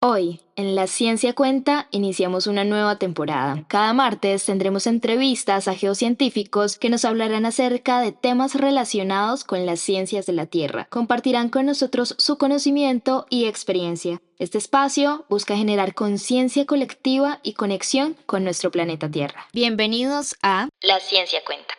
Hoy, en La Ciencia Cuenta, iniciamos una nueva temporada. Cada martes tendremos entrevistas a geocientíficos que nos hablarán acerca de temas relacionados con las ciencias de la Tierra. Compartirán con nosotros su conocimiento y experiencia. Este espacio busca generar conciencia colectiva y conexión con nuestro planeta Tierra. Bienvenidos a La Ciencia Cuenta.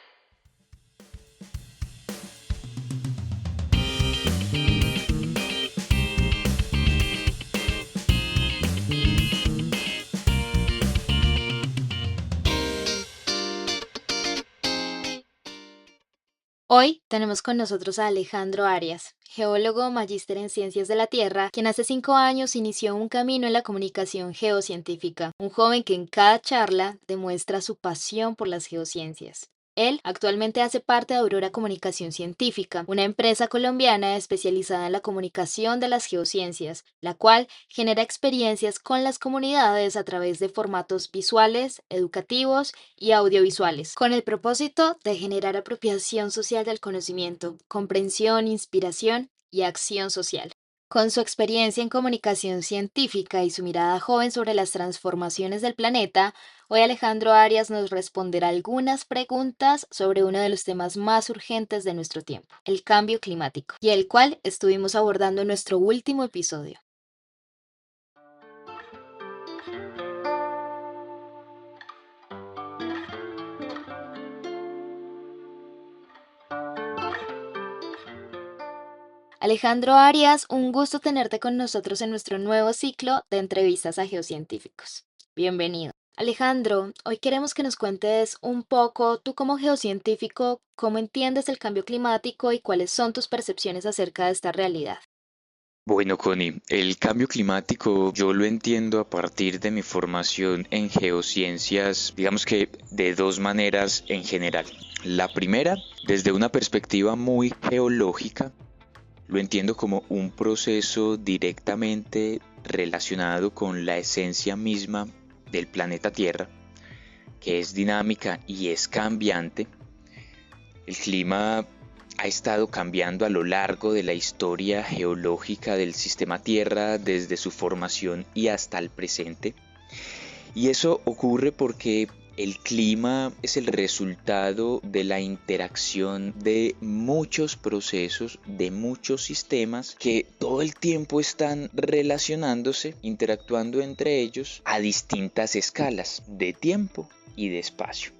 Hoy tenemos con nosotros a Alejandro Arias, geólogo magíster en Ciencias de la Tierra, quien hace 5 años inició un camino en la comunicación geocientífica, un joven que en cada charla demuestra su pasión por las geociencias. Él actualmente hace parte de Aurora Comunicación Científica, una empresa colombiana especializada en la comunicación de las geociencias, la cual genera experiencias con las comunidades a través de formatos visuales, educativos y audiovisuales, con el propósito de generar apropiación social del conocimiento, comprensión, inspiración y acción social. Con su experiencia en comunicación científica y su mirada joven sobre las transformaciones del planeta, hoy Alejandro Arias nos responderá algunas preguntas sobre uno de los temas más urgentes de nuestro tiempo, el cambio climático, y el cual estuvimos abordando en nuestro último episodio. Alejandro Arias, un gusto tenerte con nosotros en nuestro nuevo ciclo de entrevistas a geocientíficos. Bienvenido. Alejandro, hoy queremos que nos cuentes un poco, tú como geocientífico, cómo entiendes el cambio climático y cuáles son tus percepciones acerca de esta realidad. Bueno, Connie, el cambio climático yo lo entiendo a partir de mi formación en geociencias, digamos que de dos maneras en general. La primera, desde una perspectiva muy geológica, lo entiendo como un proceso directamente relacionado con la esencia misma del planeta Tierra, que es dinámica y es cambiante. El clima ha estado cambiando a lo largo de la historia geológica del sistema Tierra desde su formación y hasta el presente. Y eso ocurre porque el clima es el resultado de la interacción de muchos procesos, de muchos sistemas que todo el tiempo están relacionándose, interactuando entre ellos a distintas escalas de tiempo y de espacio.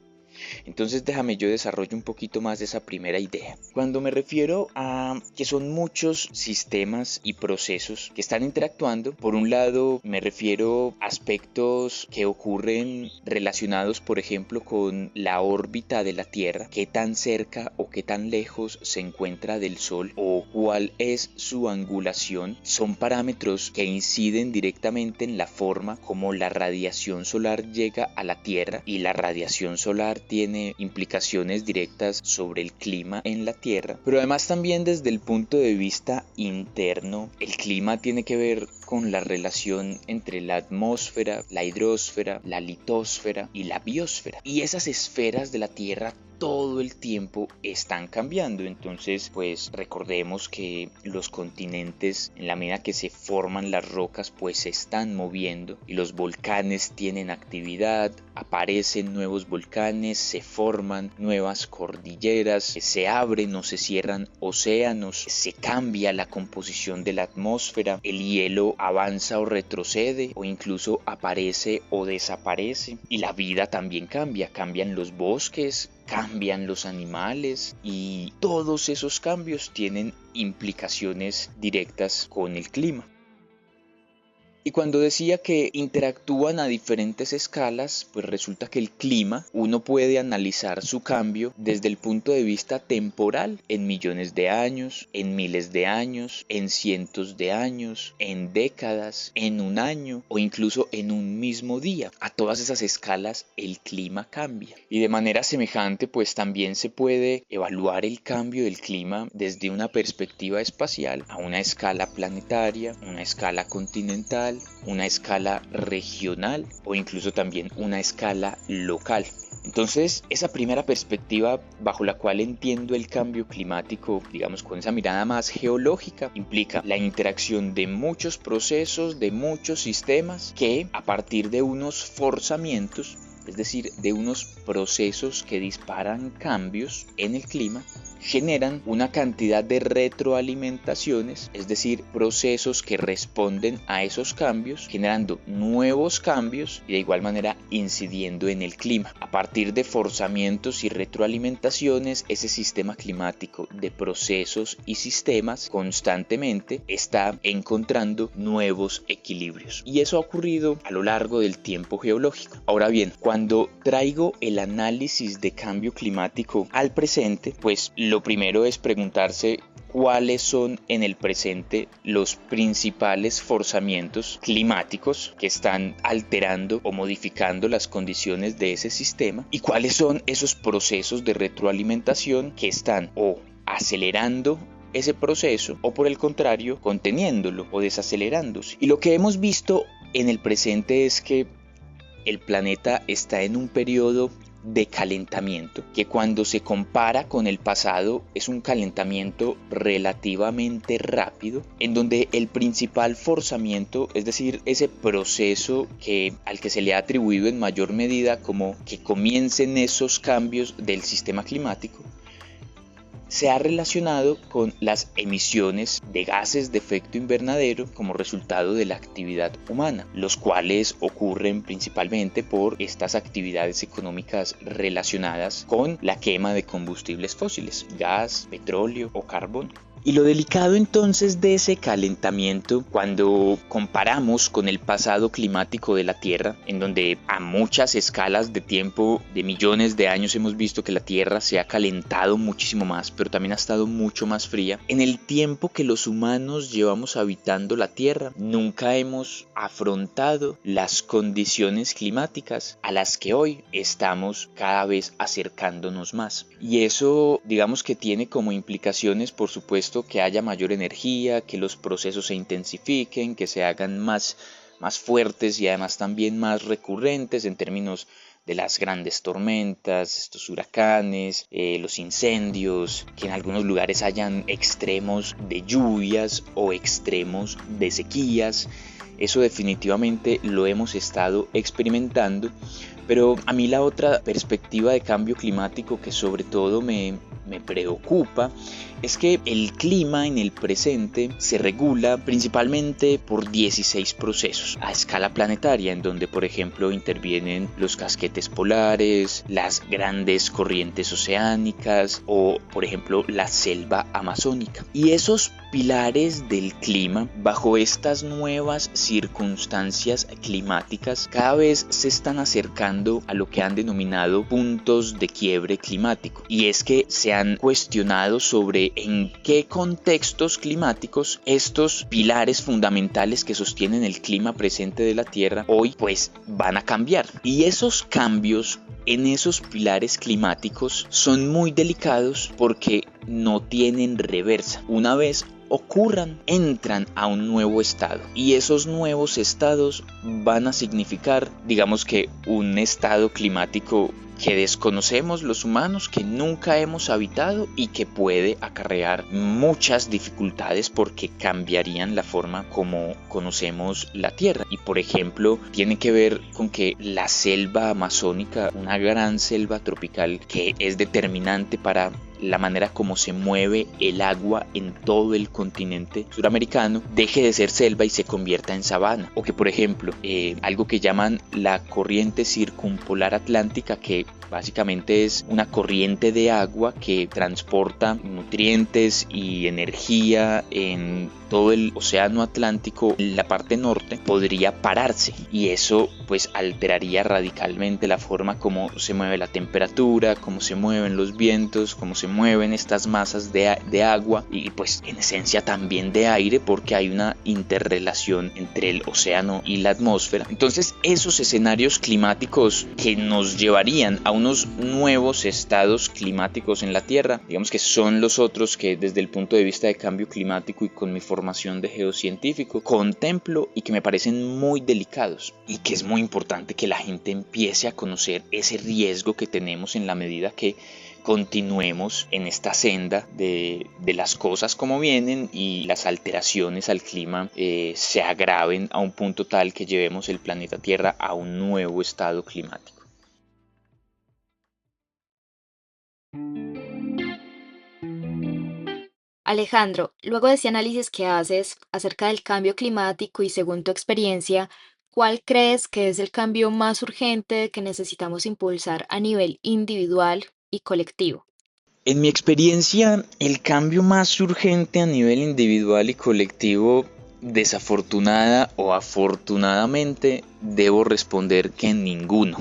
Entonces déjame yo desarrollo un poquito más de esa primera idea. Cuando me refiero a que son muchos sistemas y procesos que están interactuando, por un lado me refiero a aspectos que ocurren relacionados, por ejemplo, con la órbita de la Tierra, qué tan cerca o qué tan lejos se encuentra del Sol o cuál es su angulación. Son parámetros que inciden directamente en la forma como la radiación solar llega a la Tierra, y la radiación solar tiene implicaciones directas sobre el clima en la Tierra, pero además también desde el punto de vista interno, el clima tiene que ver con la relación entre la atmósfera, la hidrosfera, la litosfera y la biosfera. Y esas esferas de la Tierra todo el tiempo están cambiando. Entonces, pues recordemos que los continentes, en la medida que se forman las rocas, pues se están moviendo y los volcanes tienen actividad, aparecen nuevos volcanes, se forman nuevas cordilleras, se abren o se cierran océanos, se cambia la composición de la atmósfera, el hielo avanza o retrocede o incluso aparece o desaparece, y la vida también cambia, cambian los bosques, cambian los animales, y todos esos cambios tienen implicaciones directas con el clima. Y cuando decía que interactúan a diferentes escalas, pues resulta que el clima, uno puede analizar su cambio desde el punto de vista temporal, en millones de años, en miles de años, en cientos de años, en décadas, en un año o incluso en un mismo día. A todas esas escalas el clima cambia. Y de manera semejante, pues también se puede evaluar el cambio del clima desde una perspectiva espacial a una escala planetaria, una escala continental, una escala regional o incluso también una escala local. Entonces, esa primera perspectiva bajo la cual entiendo el cambio climático, digamos con esa mirada más geológica, implica la interacción de muchos procesos, de muchos sistemas que a partir de unos forzamientos, es decir, de unos procesos que disparan cambios en el clima, generan una cantidad de retroalimentaciones, es decir, procesos que responden a esos cambios, generando nuevos cambios y de igual manera incidiendo en el clima. A partir de forzamientos y retroalimentaciones, ese sistema climático de procesos y sistemas constantemente está encontrando nuevos equilibrios. Y eso ha ocurrido a lo largo del tiempo geológico. Ahora bien, cuando traigo el análisis de cambio climático al presente, pues lo primero es preguntarse cuáles son en el presente los principales forzamientos climáticos que están alterando o modificando las condiciones de ese sistema y cuáles son esos procesos de retroalimentación que están o acelerando ese proceso o por el contrario conteniéndolo o desacelerándose. Y lo que hemos visto en el presente es que el planeta está en un periodo de calentamiento que cuando se compara con el pasado es un calentamiento relativamente rápido, en donde el principal forzamiento, es decir, ese proceso al que se le ha atribuido en mayor medida como que comiencen esos cambios del sistema climático, se ha relacionado con las emisiones de gases de efecto invernadero como resultado de la actividad humana, los cuales ocurren principalmente por estas actividades económicas relacionadas con la quema de combustibles fósiles, gas, petróleo o carbón. Y lo delicado entonces de ese calentamiento, cuando comparamos con el pasado climático de la Tierra, en donde a muchas escalas de tiempo, de millones de años, hemos visto que la Tierra se ha calentado muchísimo más, pero también ha estado mucho más fría. En el tiempo que los humanos llevamos habitando la Tierra, nunca hemos afrontado las condiciones climáticas a las que hoy estamos cada vez acercándonos más. Y eso, digamos que tiene como implicaciones, por supuesto, que haya mayor energía, que los procesos se intensifiquen, que se hagan más fuertes y además también más recurrentes en términos de las grandes tormentas, estos huracanes, los incendios, que en algunos lugares hayan extremos de lluvias o extremos de sequías. Eso definitivamente lo hemos estado experimentando, pero a mí la otra perspectiva de cambio climático que sobre todo me preocupa es que el clima en el presente se regula principalmente por 16 procesos a escala planetaria, en donde por ejemplo intervienen los casquetes polares, las grandes corrientes oceánicas o por ejemplo la selva amazónica. Y esos pilares del clima, bajo estas nuevas circunstancias climáticas, cada vez se están acercando a lo que han denominado puntos de quiebre climático. Y es que se han cuestionado sobre en qué contextos climáticos estos pilares fundamentales que sostienen el clima presente de la Tierra hoy pues van a cambiar. Y esos cambios en esos pilares climáticos son muy delicados porque no tienen reversa. Una vez ocurran, entran a un nuevo estado y esos nuevos estados van a significar, digamos que un estado climático que desconocemos los humanos, que nunca hemos habitado y que puede acarrear muchas dificultades porque cambiarían la forma como conocemos la Tierra. Y por ejemplo, tiene que ver con que la selva amazónica, una gran selva tropical que es determinante para la manera como se mueve el agua en todo el continente suramericano, deje de ser selva y se convierta en sabana. O que por ejemplo, algo que llaman la corriente circumpolar atlántica, que básicamente es una corriente de agua que transporta nutrientes y energía en todo el océano Atlántico, la parte norte, podría pararse y eso pues alteraría radicalmente la forma como se mueve la temperatura, cómo se mueven los vientos, cómo se mueven estas masas de agua y pues en esencia presencia también de aire porque hay una interrelación entre el océano y la atmósfera. Entonces esos escenarios climáticos que nos llevarían a unos nuevos estados climáticos en la Tierra, digamos que son los otros que desde el punto de vista de cambio climático y con mi formación de geocientífico contemplo y que me parecen muy delicados y que es muy importante que la gente empiece a conocer ese riesgo que tenemos en la medida que continuemos en esta senda de las cosas como vienen y las alteraciones al clima se agraven a un punto tal que llevemos el planeta Tierra a un nuevo estado climático. Alejandro, luego de ese análisis que haces acerca del cambio climático y según tu experiencia, ¿cuál crees que es el cambio más urgente que necesitamos impulsar a nivel individual y colectivo? En mi experiencia, el cambio más urgente a nivel individual y colectivo, desafortunada o afortunadamente, debo responder que ninguno.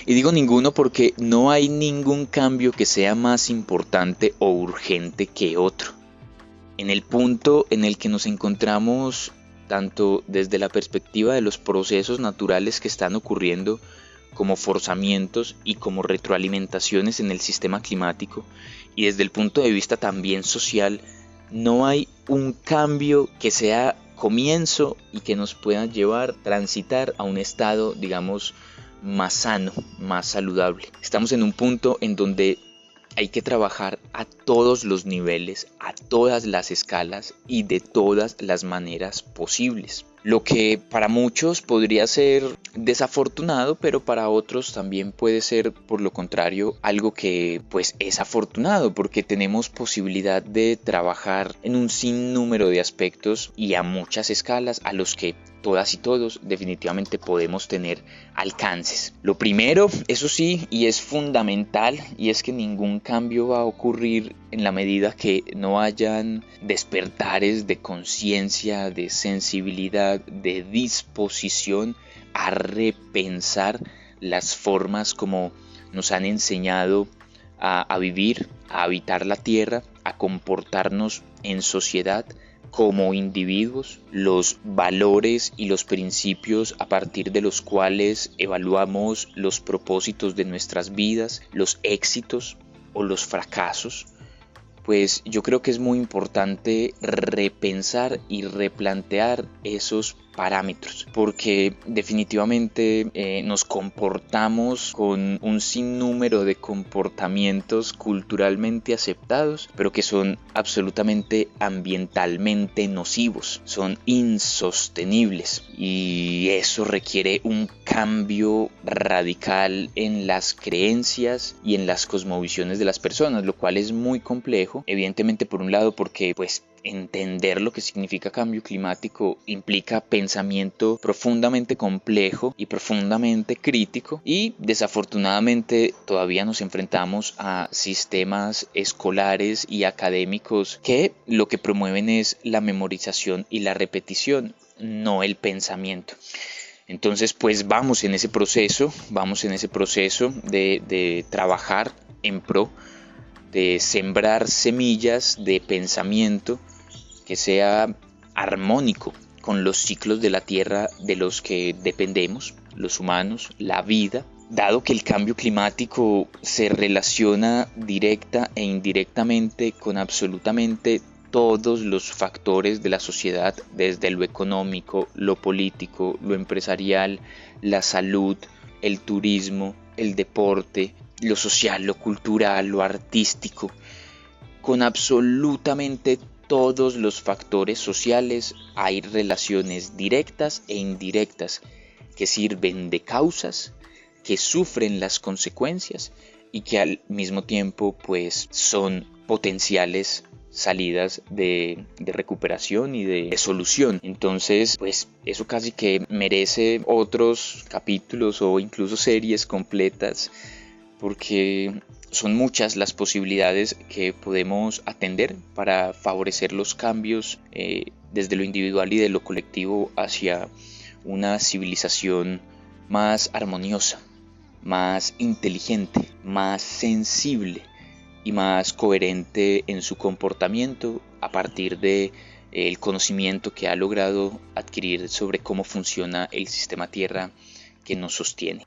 Y digo ninguno porque no hay ningún cambio que sea más importante o urgente que otro. En el punto en el que nos encontramos, tanto desde la perspectiva de los procesos naturales que están ocurriendo, como forzamientos y como retroalimentaciones en el sistema climático, y desde el punto de vista también social, no hay un cambio que sea comienzo y que nos pueda llevar, transitar a un estado, digamos, más sano, más saludable. Estamos en un punto en donde hay que trabajar a todos los niveles, a todas las escalas y de todas las maneras posibles. Lo que para muchos podría ser desafortunado, pero para otros también puede ser, por lo contrario, algo que pues es afortunado porque tenemos posibilidad de trabajar en un sinnúmero de aspectos y a muchas escalas a los que todas y todos definitivamente podemos tener alcances. Lo primero, eso sí, y es fundamental, y es que ningún cambio va a ocurrir en la medida que no hayan despertares de conciencia, de sensibilidad, de disposición a repensar las formas como nos han enseñado a vivir, a habitar la tierra, a comportarnos en sociedad como individuos, los valores y los principios a partir de los cuales evaluamos los propósitos de nuestras vidas, los éxitos o los fracasos. Pues yo creo que es muy importante repensar y replantear esos parámetros, porque definitivamente nos comportamos con un sinnúmero de comportamientos culturalmente aceptados, pero que son absolutamente ambientalmente nocivos, son insostenibles y eso requiere un cambio radical en las creencias y en las cosmovisiones de las personas, lo cual es muy complejo, evidentemente por un lado porque pues entender lo que significa cambio climático implica pensamiento profundamente complejo y profundamente crítico y desafortunadamente todavía nos enfrentamos a sistemas escolares y académicos que lo que promueven es la memorización y la repetición, no el pensamiento. Entonces pues vamos en ese proceso de trabajar en pro de sembrar semillas de pensamiento que sea armónico con los ciclos de la Tierra de los que dependemos, los humanos, la vida, dado que el cambio climático se relaciona directa e indirectamente con absolutamente todos los factores de la sociedad, desde lo económico, lo político, lo empresarial, la salud, el turismo, el deporte, lo social, lo cultural, lo artístico, con absolutamente todos los factores sociales hay relaciones directas e indirectas que sirven de causas, que sufren las consecuencias y que al mismo tiempo pues son potenciales salidas de recuperación y de solución. Entonces pues eso casi que merece otros capítulos o incluso series completas porque son muchas las posibilidades que podemos atender para favorecer los cambios desde lo individual y de lo colectivo hacia una civilización más armoniosa, más inteligente, más sensible y más coherente en su comportamiento a partir de el conocimiento que ha logrado adquirir sobre cómo funciona el sistema Tierra que nos sostiene.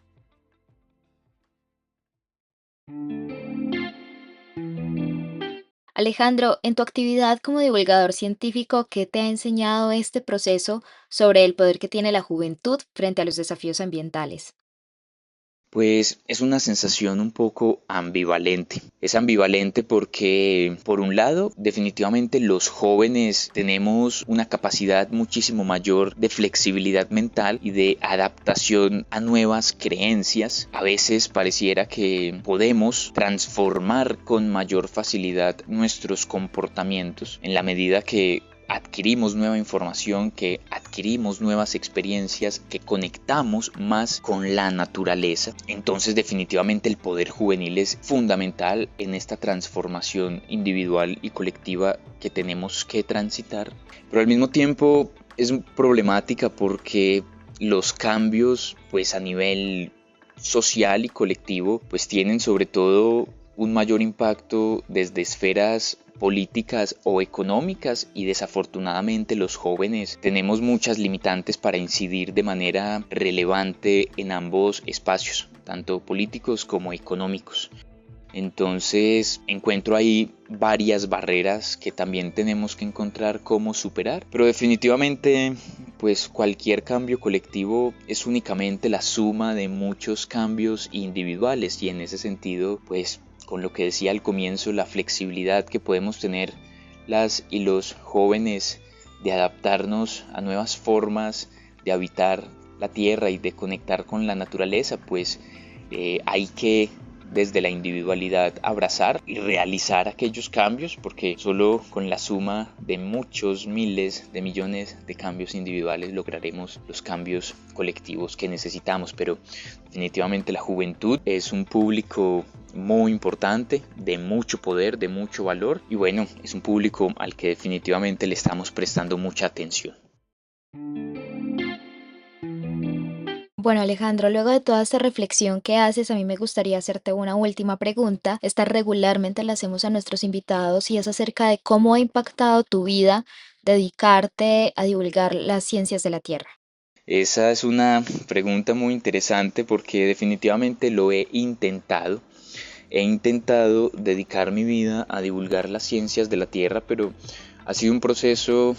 Alejandro, en tu actividad como divulgador científico, ¿qué te ha enseñado este proceso sobre el poder que tiene la juventud frente a los desafíos ambientales? Pues es una sensación un poco ambivalente. Es ambivalente porque, por un lado, definitivamente los jóvenes tenemos una capacidad muchísimo mayor de flexibilidad mental y de adaptación a nuevas creencias. A veces pareciera que podemos transformar con mayor facilidad nuestros comportamientos en la medida que adquirimos nueva información, que adquirimos nuevas experiencias, que conectamos más con la naturaleza. Entonces definitivamente el poder juvenil es fundamental en esta transformación individual y colectiva que tenemos que transitar. Pero al mismo tiempo es problemática porque los cambios pues a nivel social y colectivo pues tienen sobre todo un mayor impacto desde esferas políticas o económicas, y desafortunadamente los jóvenes tenemos muchas limitantes para incidir de manera relevante en ambos espacios, tanto políticos como económicos. Entonces encuentro ahí varias barreras que también tenemos que encontrar cómo superar, pero definitivamente pues cualquier cambio colectivo es únicamente la suma de muchos cambios individuales, y en ese sentido pues con lo que decía al comienzo, la flexibilidad que podemos tener las y los jóvenes de adaptarnos a nuevas formas de habitar la tierra y de conectar con la naturaleza, pues hay que desde la individualidad abrazar y realizar aquellos cambios, porque solo con la suma de muchos miles de millones de cambios individuales lograremos los cambios colectivos que necesitamos. Pero definitivamente la juventud es un público muy importante, de mucho poder, de mucho valor, y bueno, es un público al que definitivamente le estamos prestando mucha atención. Bueno, Alejandro, luego de toda esta reflexión que haces, a mí me gustaría hacerte una última pregunta. Esta regularmente la hacemos a nuestros invitados y es acerca de cómo ha impactado tu vida dedicarte a divulgar las ciencias de la Tierra. Esa es una pregunta muy interesante porque definitivamente lo he intentado. He intentado dedicar mi vida a divulgar las ciencias de la Tierra, pero ha sido un proceso,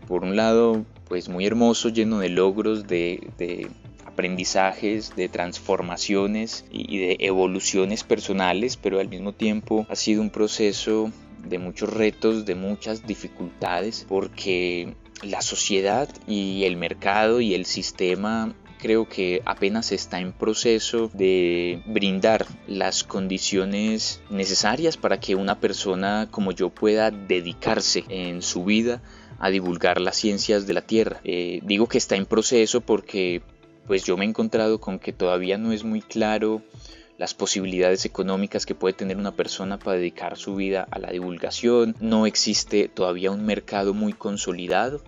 por un lado, pues muy hermoso, lleno de logros, de aprendizajes, de transformaciones y de evoluciones personales, pero al mismo tiempo ha sido un proceso de muchos retos, de muchas dificultades, porque la sociedad y el mercado y el sistema creo que apenas está en proceso de brindar las condiciones necesarias para que una persona como yo pueda dedicarse en su vida a divulgar las ciencias de la Tierra. Digo que está en proceso porque pues yo me he encontrado con que todavía no es muy claro las posibilidades económicas que puede tener una persona para dedicar su vida a la divulgación. No existe todavía un mercado muy consolidado.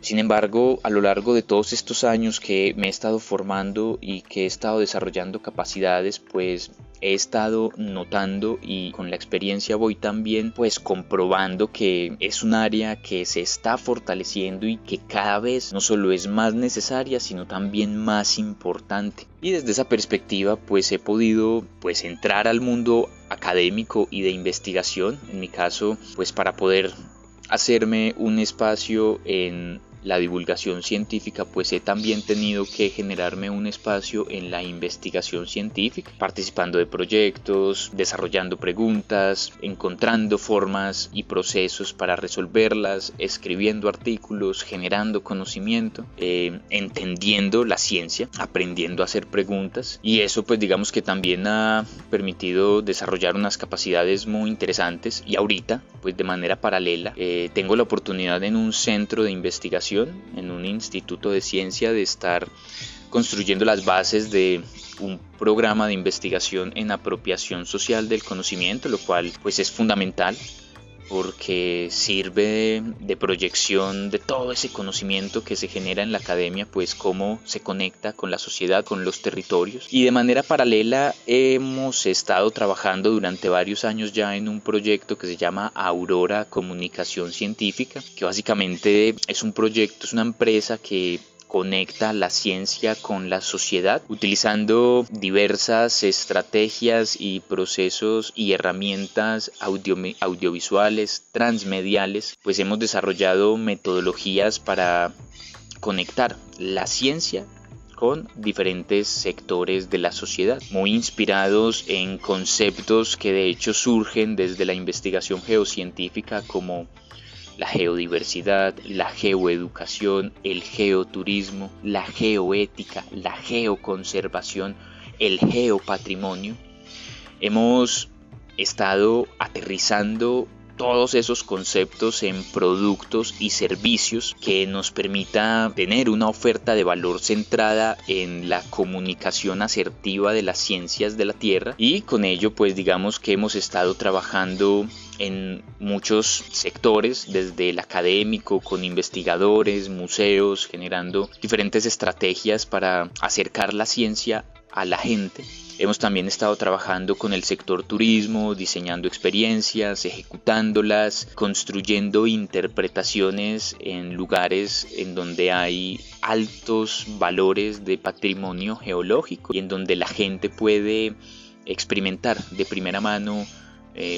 Sin embargo, a lo largo de todos estos años que me he estado formando y que he estado desarrollando capacidades, pues he estado notando, y con la experiencia voy también pues comprobando que es un área que se está fortaleciendo y que cada vez no solo es más necesaria, sino también más importante. Y desde esa perspectiva pues he podido pues entrar al mundo académico y de investigación, en mi caso pues para poder hacerme un espacio en la divulgación científica, pues he también tenido que generarme un espacio en la investigación científica, participando de proyectos, desarrollando preguntas, encontrando formas y procesos para resolverlas, escribiendo artículos, generando conocimiento, entendiendo la ciencia, aprendiendo a hacer preguntas, y eso pues digamos que también ha permitido desarrollar unas capacidades muy interesantes. Y ahorita pues de manera paralela tengo la oportunidad en un centro de investigación, en un instituto de ciencia, de estar construyendo las bases de un programa de investigación en apropiación social del conocimiento, lo cual pues es fundamental porque sirve de proyección de todo ese conocimiento que se genera en la academia, pues cómo se conecta con la sociedad, con los territorios. Y de manera paralela hemos estado trabajando durante varios años ya en un proyecto que se llama Aurora Comunicación Científica, que básicamente es un proyecto, es una empresa que conecta la ciencia con la sociedad utilizando diversas estrategias y procesos y herramientas audiovisuales, transmediales, pues hemos desarrollado metodologías para conectar la ciencia con diferentes sectores de la sociedad, muy inspirados en conceptos que de hecho surgen desde la investigación geocientífica como la geodiversidad, la geoeducación, el geoturismo, la geoética, la geoconservación, el geopatrimonio. Hemos estado aterrizando todos esos conceptos en productos y servicios que nos permita tener una oferta de valor centrada en la comunicación asertiva de las ciencias de la Tierra, y con ello pues digamos que hemos estado trabajando en muchos sectores, desde el académico, con investigadores, museos, generando diferentes estrategias para acercar la ciencia a la gente. Hemos también estado trabajando con el sector turismo, diseñando experiencias, ejecutándolas, construyendo interpretaciones en lugares en donde hay altos valores de patrimonio geológico y en donde la gente puede experimentar de primera mano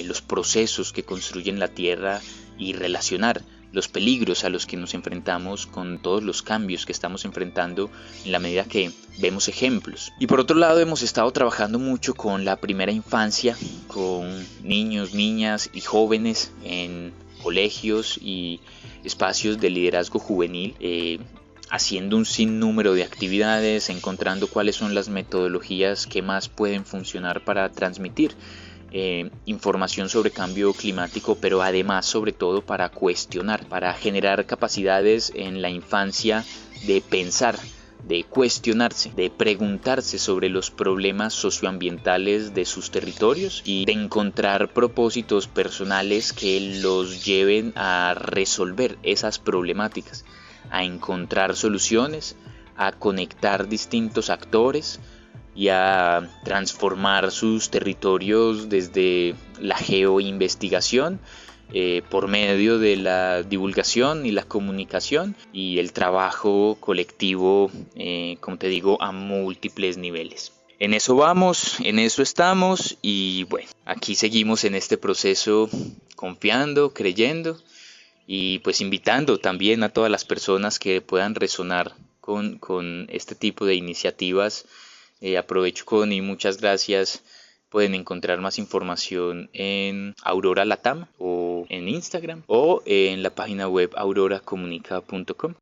los procesos que construyen la Tierra y relacionar los peligros a los que nos enfrentamos con todos los cambios que estamos enfrentando en la medida que vemos ejemplos. Y por otro lado hemos estado trabajando mucho con la primera infancia, con niños, niñas y jóvenes en colegios y espacios de liderazgo juvenil, haciendo un sinnúmero de actividades, encontrando cuáles son las metodologías que más pueden funcionar para transmitir información sobre cambio climático, pero además sobre todo para cuestionar, para generar capacidades en la infancia de pensar, de cuestionarse, de preguntarse sobre los problemas socioambientales de sus territorios y de encontrar propósitos personales que los lleven a resolver esas problemáticas, a encontrar soluciones, a conectar distintos actores y a transformar sus territorios desde la geoinvestigación por medio de la divulgación y la comunicación y el trabajo colectivo, como te digo, a múltiples niveles. En eso vamos, en eso estamos y bueno, aquí seguimos en este proceso confiando, creyendo y pues invitando también a todas las personas que puedan resonar con este tipo de iniciativas. Aprovecho y muchas gracias. Pueden encontrar más información en Aurora Latam o en Instagram o en la página web auroracomunica.com.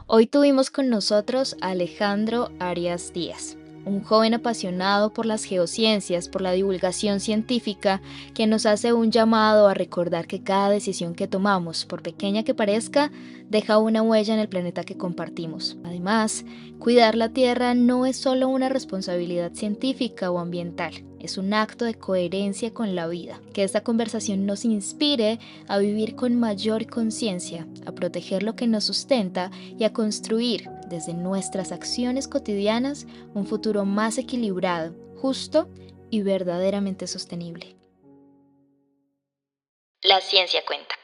Hoy tuvimos con nosotros a Alejandro Arias Díaz, un joven apasionado por las geociencias, por la divulgación científica, que nos hace un llamado a recordar que cada decisión que tomamos, por pequeña que parezca, deja una huella en el planeta que compartimos. Además, cuidar la Tierra no es solo una responsabilidad científica o ambiental, es un acto de coherencia con la vida. Que esta conversación nos inspire a vivir con mayor conciencia, a proteger lo que nos sustenta y a construir desde nuestras acciones cotidianas un futuro más equilibrado, justo y verdaderamente sostenible. La ciencia cuenta.